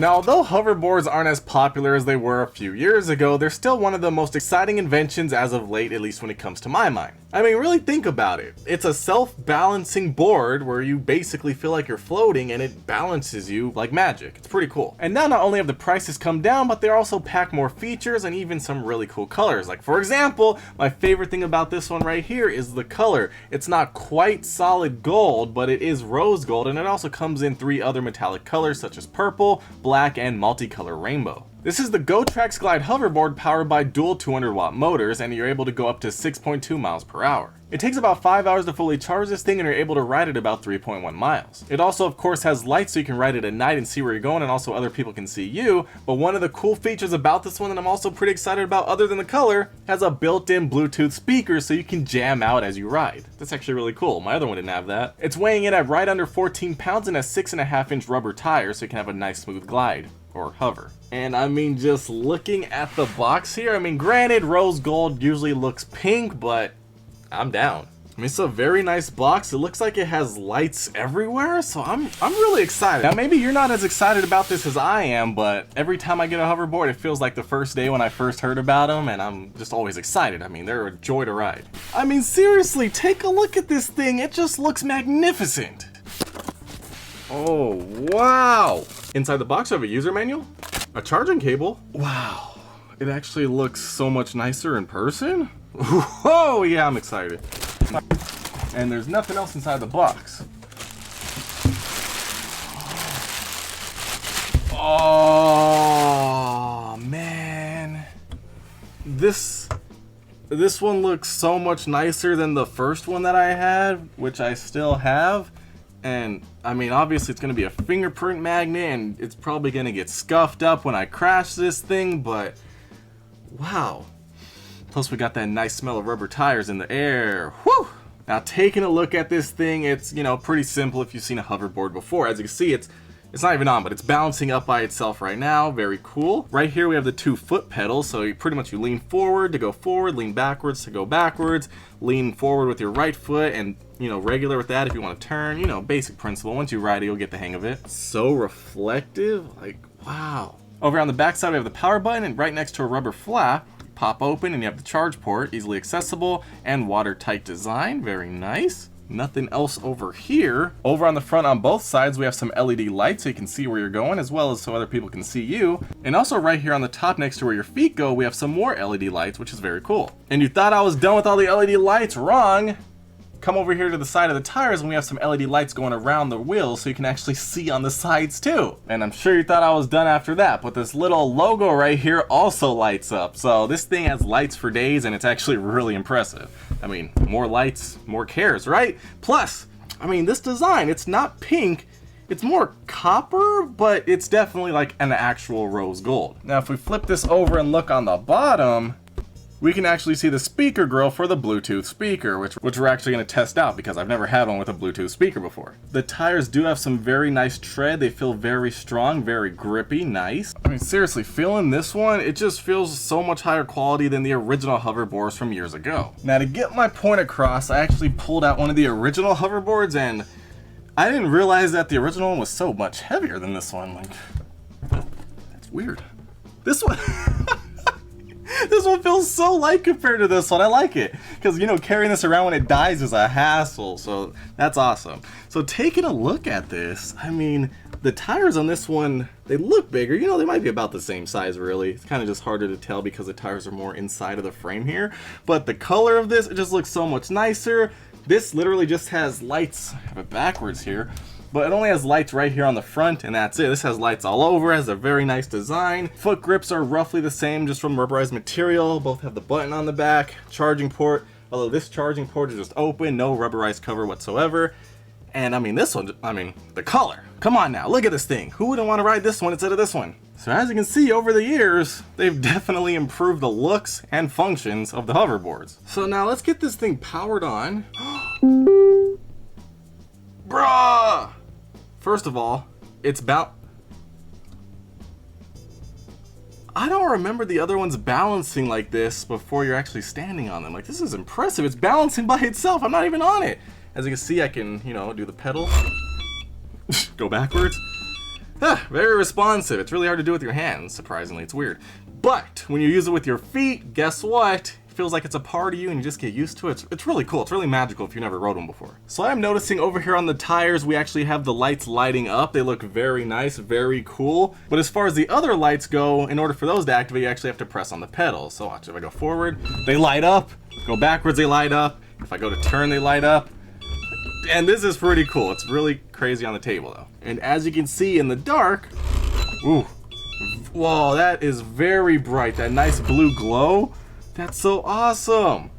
Now, although hoverboards aren't as popular as they were a few years ago, they're still one of the most exciting inventions as of late, at least when it comes to my mind. I mean, really think about it. It's a self-balancing board where you basically feel like you're floating and it balances you like magic. It's pretty cool. And now not only have the prices come down, but they also pack more features and even some really cool colors. Like, for example, my favorite thing about this one right here is the color. It's not quite solid gold, but it is rose gold, and it also comes in 3 other metallic colors such as purple, black, and multicolor rainbow. This is the GOTRAX Glide hoverboard powered by dual 200-watt motors, and you're able to go up to 6.2 miles per hour. It takes about 5 hours to fully charge this thing, and you're able to ride it about 3.1 miles. It also, of course, has lights so you can ride it at night and see where you're going, and also other people can see you. But one of the cool features about this one that I'm also pretty excited about, other than the color, has a built-in Bluetooth speaker so you can jam out as you ride. That's actually really cool. My other one didn't have that. It's weighing in at right under 14 pounds and has 6.5-inch rubber tires so you can have a nice smooth glide. Or hover. And I mean, just looking at the box here, I mean, granted, rose gold usually looks pink, but I'm down. I mean, it's a very nice box. It looks like it has lights everywhere, so I'm really excited. Now, maybe you're not as excited about this as I am, but every time I get a hoverboard, it feels like the first day when I first heard about them, and I'm just always excited. I mean, they're a joy to ride. I mean, seriously, take a look at this thing. It just looks magnificent. Oh, wow. Inside the box, I have a user manual, a charging cable. Wow, it actually looks so much nicer in person. Whoa, yeah, I'm excited. And there's nothing else inside the box. Oh, man. This one looks so much nicer than the first one that I had, which I still have. And I mean, obviously it's going to be a fingerprint magnet and it's probably going to get scuffed up when I crash this thing, but wow. Plus we got that nice smell of rubber tires in the air. Whew! Now taking a look at this thing, it's, you know, pretty simple if you've seen a hoverboard before. As you can see, it's not even on, but it's bouncing up by itself right now. Very cool. Right here we have the 2 foot pedals, so you pretty much lean forward to go forward, lean backwards to go backwards, lean forward with your right foot, and you know, regular with that if you want to turn, you know, basic principle. Once you ride it, you'll get the hang of it. So reflective, like, wow. Over on the back side, we have the power button, and right next to a rubber flap, pop open, and you have the charge port, easily accessible, and watertight design, very nice. Nothing else over here. Over on the front on both sides, we have some LED lights so you can see where you're going, as well as so other people can see you. And also right here on the top next to where your feet go, we have some more LED lights, which is very cool. And you thought I was done with all the LED lights? Wrong! Come over here to the side of the tires and we have some LED lights going around the wheels so you can actually see on the sides too. And I'm sure you thought I was done after that, but this little logo right here also lights up. So this thing has lights for days and it's actually really impressive. I mean, more lights, more cares, right? Plus, I mean, this design, it's not pink, it's more copper, but it's definitely like an actual rose gold. Now, if we flip this over and look on the bottom, we can actually see the speaker grill for the Bluetooth speaker, which we're actually going to test out because I've never had one with a Bluetooth speaker before. The tires do have some very nice tread. They feel very strong, very grippy, nice. I mean, seriously, feeling this one, it just feels so much higher quality than the original hoverboards from years ago. Now, to get my point across, I actually pulled out one of the original hoverboards, and I didn't realize that the original one was so much heavier than this one. Like, that's weird. This one... This one feels so light compared to this one. I like it because, you know, carrying this around when it dies is a hassle, so that's awesome. So taking a look at this, I mean, the tires on this one, they look bigger. You know, they might be about the same size, really. It's kind of just harder to tell because the tires are more inside of the frame here, but the color of this, it just looks so much nicer. This literally just has lights. I have it backwards here. But it only has lights right here on the front, and that's it. This has lights all over, has a very nice design. Foot grips are roughly the same, just from rubberized material. Both have the button on the back, charging port, although this charging port is just open, no rubberized cover whatsoever. And I mean, this one, I mean, the color. Come on now, look at this thing. Who wouldn't want to ride this one instead of this one? So as you can see, over the years, they've definitely improved the looks and functions of the hoverboards. So now let's get this thing powered on. Bruh! First of all, it's about... I don't remember the other ones balancing like this before you're actually standing on them. Like, this is impressive. It's balancing by itself. I'm not even on it. As you can see, I can, you know, do the pedal. Go backwards. Very responsive. It's really hard to do with your hands, surprisingly. It's weird. But when you use it with your feet, guess what? It feels like it's a part of you and you just get used to it. It's really cool. It's really magical if you never rode one before. So I'm noticing over here on the tires, we actually have the lights lighting up. They look very nice, very cool. But as far as the other lights go, in order for those to activate, you actually have to press on the pedals. So watch, if I go forward, they light up. Go backwards, they light up. If I go to turn, they light up. And this is pretty cool. It's really crazy on the table though. And as you can see in the dark, ooh, whoa, that is very bright. That nice blue glow. That's so awesome.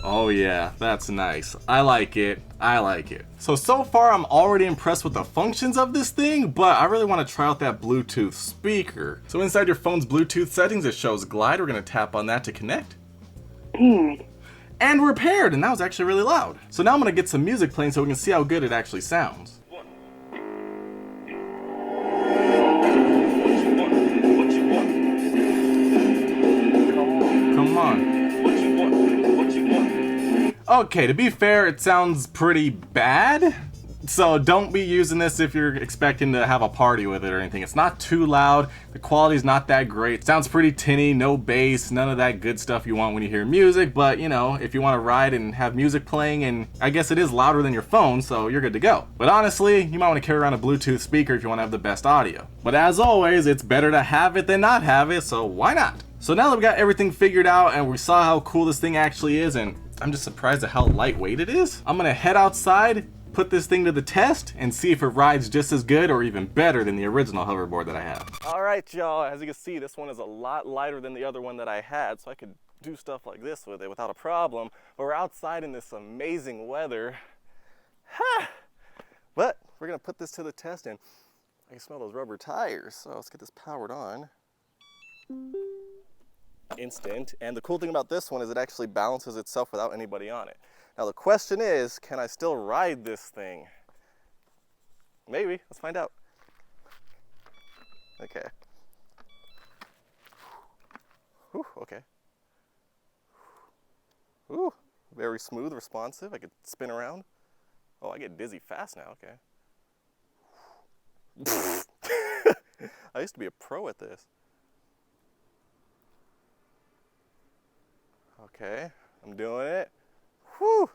Oh yeah, that's nice. I like it. I like it. So far I'm already impressed with the functions of this thing, but I really want to try out that Bluetooth speaker. So inside your phone's Bluetooth settings, it shows glide. We're going to tap on that to connect. Paired. And we're paired, and that was actually really loud. So now I'm gonna get some music playing so we can see how good it actually sounds. Come on. Okay, to be fair, it sounds pretty bad. So don't be using this if you're expecting to have a party with it or anything. It's not too loud. The quality's not that great. It sounds pretty tinny, no bass, none of that good stuff you want when you hear music. But you know, if you want to ride and have music playing, and I guess it is louder than your phone, so you're good to go. But honestly, you might want to carry around a Bluetooth speaker if you want to have the best audio. But as always, it's better to have it than not have it, so why not? So now that we got everything figured out and we saw how cool this thing actually is, and I'm just surprised at how lightweight it is, I'm gonna head outside, put this thing to the test, and see if it rides just as good or even better than the original hoverboard that I have. All right, y'all, as you can see, this one is a lot lighter than the other one that I had, so I could do stuff like this with it without a problem. But we're outside in this amazing weather. But we're gonna put this to the test, and I can smell those rubber tires, so let's get this powered on. Instant, and the cool thing about this one is it actually balances itself without anybody on it. Now the question is, can I still ride this thing? Maybe, let's find out. Okay. Whew, okay. Ooh, very smooth, responsive. I could spin around. Oh, I get dizzy fast now, okay. I used to be a pro at this. Okay, I'm doing it. Whew.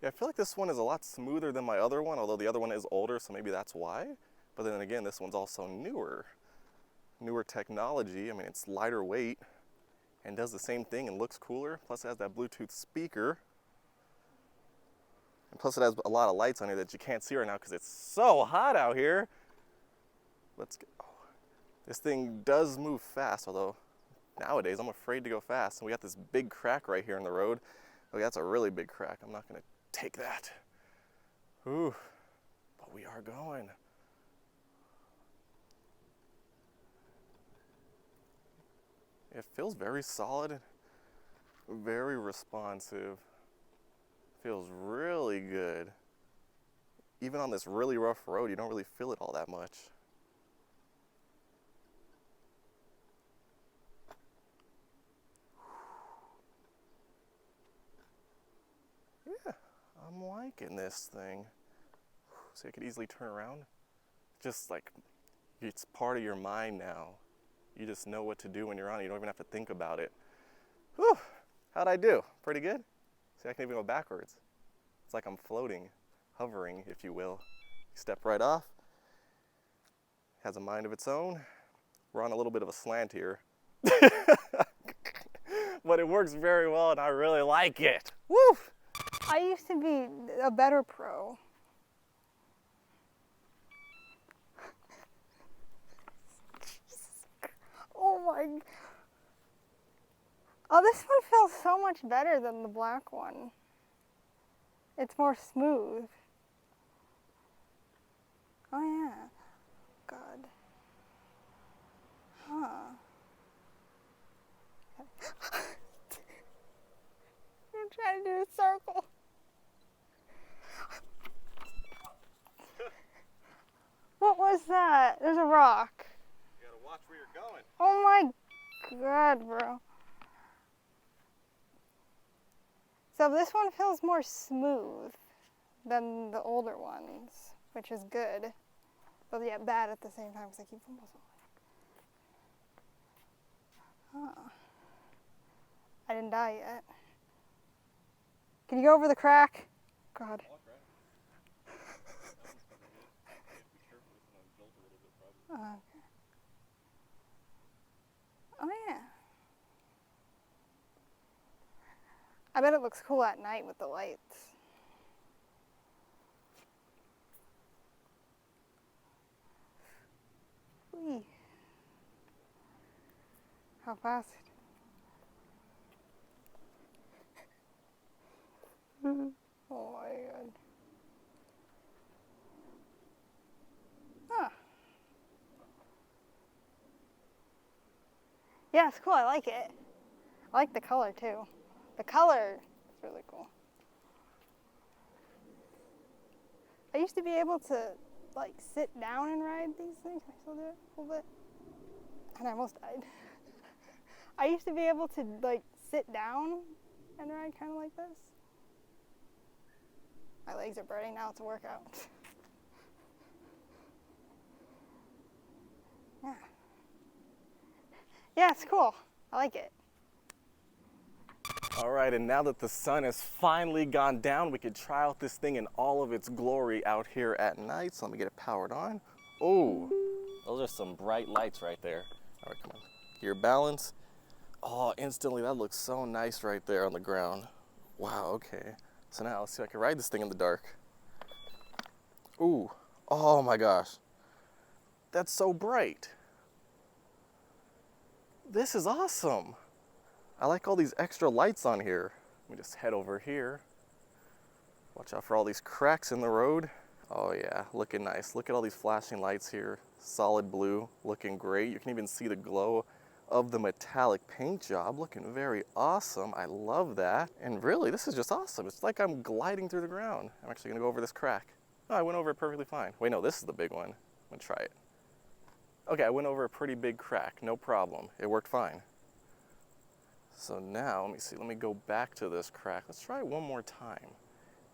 Yeah, I feel like this one is a lot smoother than my other one, although the other one is older, so maybe that's why. But then again, this one's also newer. Newer technology. I mean, it's lighter weight and does the same thing and looks cooler. Plus it has that Bluetooth speaker. And plus it has a lot of lights on here that you can't see right now because it's so hot out here. Let's go. Oh, this thing does move fast, although nowadays I'm afraid to go fast. And we got this big crack right here in the road. Okay, that's a really big crack. I'm not gonna take that. Ooh, but we are going. It feels very solid, very responsive. Feels really good. Even on this really rough road, you don't really feel it all that much. Yeah, I'm liking this thing. So I could easily turn around. Just like, it's part of your mind now. You just know what to do when you're on it. You don't even have to think about it. Whew, how'd I do? Pretty good? See, I can even go backwards. It's like I'm floating, hovering, if you will. Step right off. Has a mind of its own. We're on a little bit of a slant here. But it works very well and I really like it. Woo! I used to be a better pro. Oh my. Oh, this one feels so much better than the black one. It's more smooth. Oh yeah. God. Huh. I'm trying to do a circle. What was that? There's a rock. You gotta watch where you're going. Oh my God, bro. So this one feels more smooth than the older ones, which is good. But yeah, bad at the same time because I keep almost falling. Huh. I didn't die yet. Can you go over the crack? God. Okay. Oh yeah. I bet it looks cool at night with the lights. Whee. How fast? Oh my god. Huh. Yeah, it's cool. I like it. I like the color too. The color is really cool. I used to be able to like sit down and ride these things. Can I still do it a little bit? And I almost died. I used to be able to like sit down and ride kind of like this. My legs are burning now. It's a workout. Yeah. Yeah, it's cool. I like it. All right, and now that the sun has finally gone down, we could try out this thing in all of its glory out here at night. So let me get it powered on. Oh, those are some bright lights right there. All right, come on. Gear balance. Oh, instantly, that looks so nice right there on the ground. Wow, okay. So now let's see if I can ride this thing in the dark. Ooh, oh my gosh. That's so bright. This is awesome. I like all these extra lights on here. Let me just head over here. Watch out for all these cracks in the road. Oh yeah, looking nice. Look at all these flashing lights here. Solid blue, looking great. You can even see the glow of the metallic paint job, looking very awesome. I love that. And really, this is just awesome. It's like I'm gliding through the ground. I'm actually gonna go over this crack. Oh, I went over it perfectly fine. Wait, no, this is the big one. I'm gonna try it. Okay, I went over a pretty big crack, no problem. It worked fine. So now, let me see, let me go back to this crack. Let's try it one more time.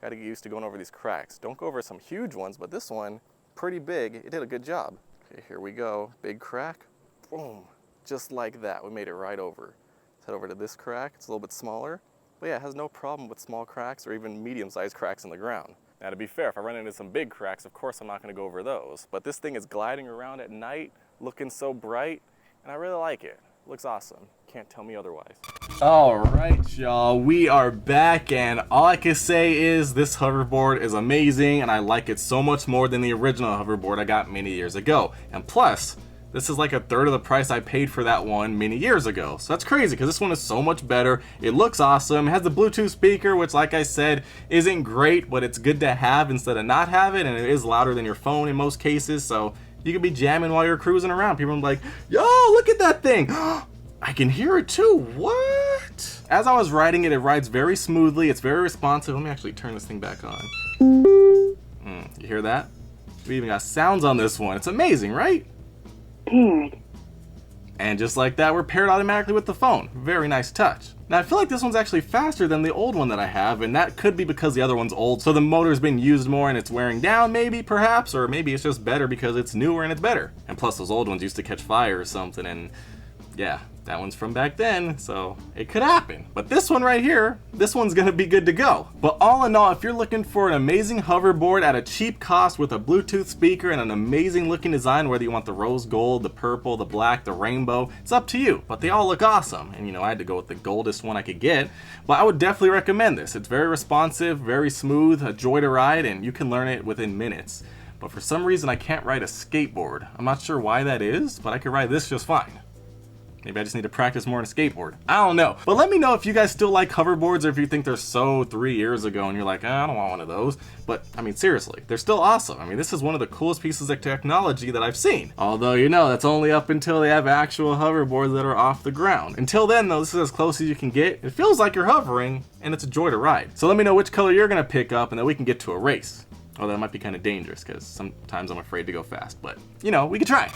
Gotta get used to going over these cracks. Don't go over some huge ones, but this one, pretty big. It did a good job. Okay, here we go. Big crack, boom. Just like that, we made it right over. Let's head over to this crack. It's a little bit smaller, but yeah, it has no problem with small cracks or even medium-sized cracks in the ground. Now, to be fair, if I run into some big cracks, of course I'm not gonna go over those. But this thing is gliding around at night, looking so bright, and I really like it. Looks awesome. Can't tell me otherwise. All right, y'all, we are back, and all I can say is this hoverboard is amazing, and I like it so much more than the original hoverboard I got many years ago. And plus, this is like a third of the price I paid for that one many years ago. So that's crazy because this one is so much better. It looks awesome. It has the Bluetooth speaker, which like I said, isn't great, but it's good to have instead of not have it. And it is louder than your phone in most cases. So you could be jamming while you're cruising around. People are like, yo, look at that thing. I can hear it too. What? As I was riding it, it rides very smoothly. It's very responsive. Let me actually turn this thing back on. You hear that? We even got sounds on this one. It's amazing, right? Paired. And just like that, we're paired automatically with the phone. Very nice touch. Now, I feel like this one's actually faster than the old one that I have, and that could be because the other one's old, so the motor's been used more and it's wearing down maybe, perhaps, or maybe it's just better because it's newer and it's better. And plus, those old ones used to catch fire or something, and yeah, that one's from back then, so it could happen. But this one right here, this one's gonna be good to go. But all in all, if you're looking for an amazing hoverboard at a cheap cost with a Bluetooth speaker and an amazing looking design, whether you want the rose gold, the purple, the black, the rainbow, it's up to you. But they all look awesome. And you know, I had to go with the goldest one I could get. But I would definitely recommend this. It's very responsive, very smooth, a joy to ride, and you can learn it within minutes. But for some reason, I can't ride a skateboard. I'm not sure why that is, but I could ride this just fine. Maybe I just need to practice more on a skateboard. I don't know. But let me know if you guys still like hoverboards or if you think they're so 3 years ago and you're like, I don't want one of those. But I mean, seriously, they're still awesome. I mean, this is one of the coolest pieces of technology that I've seen. Although, you know, that's only up until they have actual hoverboards that are off the ground. Until then, though, this is as close as you can get. It feels like you're hovering and it's a joy to ride. So let me know which color you're gonna pick up and then we can get to a race. Although that might be kind of dangerous because sometimes I'm afraid to go fast. But, you know, we can try.